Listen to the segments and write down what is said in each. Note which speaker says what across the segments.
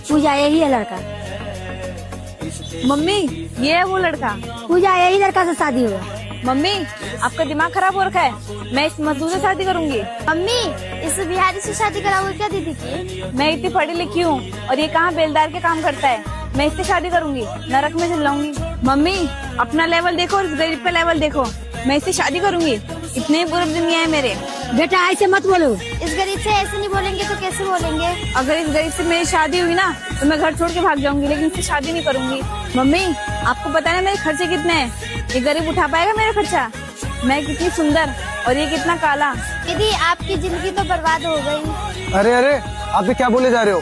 Speaker 1: पूजा यही है लड़का।
Speaker 2: मम्मी ये है वो लड़का।
Speaker 1: पूजा यही लड़का से शादी होगा।
Speaker 2: मम्मी आपका दिमाग खराब हो रखा है, मैं इस मजदूर से शादी करूंगी।
Speaker 1: मम्मी इस बिहारी से शादी कराओगे क्या दीदी की?
Speaker 2: मैं इतनी पढ़ी लिखी हूँ और ये कहाँ बेलदार के काम करता है, मैं इससे शादी करूंगी, नरक में चिल्लाऊंगी। मम्मी अपना लेवल देखो और इस गरीब का लेवल देखो, मैं इससे शादी करूंगी, इतने बुरे दुनिया है मेरे।
Speaker 1: बेटा ऐसे मत बोलो, इस गरीब से ऐसे नहीं बोलेंगे तो कैसे बोलेंगे?
Speaker 2: अगर इस गरीब से मेरी शादी हुई ना तो मैं घर छोड़ के भाग जाऊंगी, लेकिन इससे शादी नहीं करूंगी। मम्मी आपको पता है ना मेरे खर्चे कितने हैं, ये गरीब उठा पाएगा मेरा खर्चा? मैं कितनी सुंदर और ये कितना काला।
Speaker 1: दीदी आपकी जिंदगी तो बर्बाद हो गई।
Speaker 3: अरे अरे आप ये क्या बोले जा रहे हो?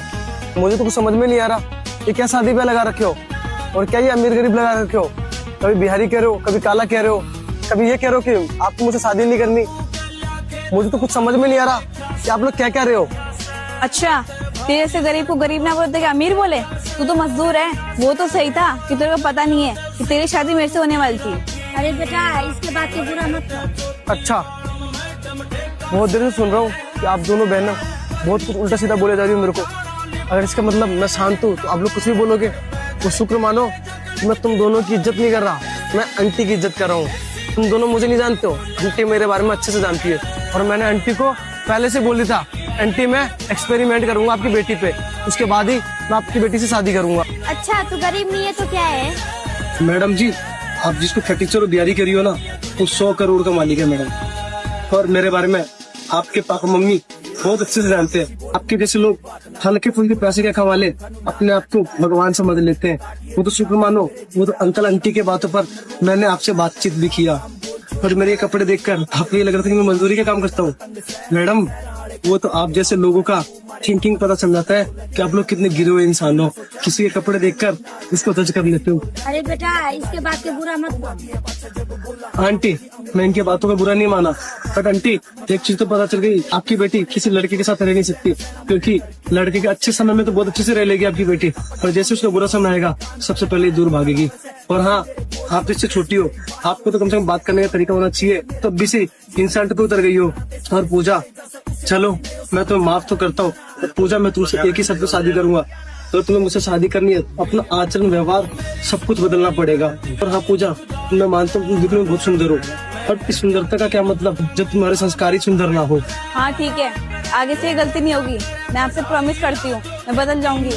Speaker 3: मुझे तो कुछ समझ में नहीं आ रहा, ये क्या शादी ब्याह लगा रखे हो और क्या ये अमीर गरीब लगा रखे हो? कभी बिहारी कह रहे हो, कभी काला कह रहे हो, कभी ये कह रहे हो कि आपको मुझसे शादी नहीं करनी। मुझे तो कुछ समझ में नहीं आ रहा कि आप लोग क्या कह रहे हो।
Speaker 2: अच्छा तेरे से गरीब को गरीब ना बोलते कि अमीर बोले? तू तो मजदूर है। वो तो सही था कि तेरे को पता नहीं है कि तेरी शादी मेरे से होने वाली थी।
Speaker 1: अरे बेटा इसके बात के बुरा मत करो।
Speaker 3: अच्छा बहुत देर से सुन रहा हूँ कि आप दोनों बहनें बहुत कुछ उल्टा सीधा बोले जा रही हो मेरे को। अगर इसका मतलब मैं शांत हूँ तो आप लोग कुछ भी बोलोगे, तो शुक्र मानो कि मैं तुम दोनों की इज्जत नहीं कर रहा, मैं आंटी की इज्जत कर रहा हूँ। तुम दोनों मुझे नहीं जानते हो, आंटी मेरे बारे में अच्छे से जानती है और मैंने आंटी को पहले से बोली था, आंटी मैं एक्सपेरिमेंट करूंगा आपकी बेटी पे, उसके बाद ही मैं आपकी बेटी से शादी करूंगा।
Speaker 1: अच्छा तू गरीब नहीं है तो क्या है?
Speaker 4: मैडम जी आप जिसको फटीचर और बिहारी करी हो ना, वो 100 करोड़ का मालिक है मैडम। और मेरे बारे में आपके पापा मम्मी बहुत अच्छे से जानते हैं। आपके जैसे लोग हल्के फुल्के पैसे क्या कमा ले, अपने आप को भगवान समझ लेते हैं। वो तो शुक्र मानो, वो तो अंकल आंटी के बातों पर मैंने आपसे बातचीत भी किया और मेरे ये कपड़े देखकर आपको ये लग रहा था कि मैं मजदूरी का काम करता हूँ। मैडम वो तो आप जैसे लोगों का थिंकिंग पता चल जाता है कि आप लोग कितने गिरे हुए इंसान हो। किसी के कपड़े देखकर इसको जज कर लेते हो।
Speaker 1: अरे बेटा इसके बात के बुरा मत बोलो।
Speaker 4: आंटी मैं इनकी बातों का बुरा नहीं माना, बट आंटी एक चीज तो पता चल गई, आपकी बेटी किसी लड़के के साथ रह नहीं सकती, क्योंकि लड़के के अच्छे समय में तो बहुत अच्छे से रह लेगी आपकी बेटी, और जैसे उसका बुरा समय आएगा सबसे पहले दूर भागेगी। और हाँ आप जिससे छोटी हो, आपको तो कम से कम बात करने का तरीका होना चाहिए, तब भी से इंसान पे उतर गई हो। और पूजा चलो मैं तुम्हें माफ तो करता हूँ, पूजा मैं तुमसे एक ही शब्द शादी करूंगा, तो तुम्हें मुझसे शादी करनी है अपना आचरण व्यवहार सब कुछ बदलना पड़ेगा। और हाँ पूजा मैं मानता हूँ तुम दिखने में बहुत सुंदर हो, पर इस सुंदरता का क्या मतलब जब तुम्हारे संस्कार ही सुंदर ना हो।
Speaker 2: हाँ ठीक है, आगे से ये गलती नहीं होगी, मैं आपसे प्रॉमिस करती हूँ मैं बदल जाऊंगी।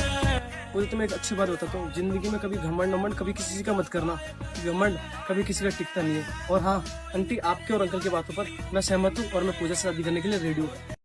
Speaker 4: मुझे तुम्हें एक अच्छी बात बताता हूँ, जिंदगी में कभी घमंड नमंड कभी किसी का मत करना, घमंड कभी किसी का टिकता नहीं है। और हाँ आंटी आपके और अंकल की बातों पर मैं सहमत हूँ और मैं पूजा से शादी करने के लिए रेडी हूँ।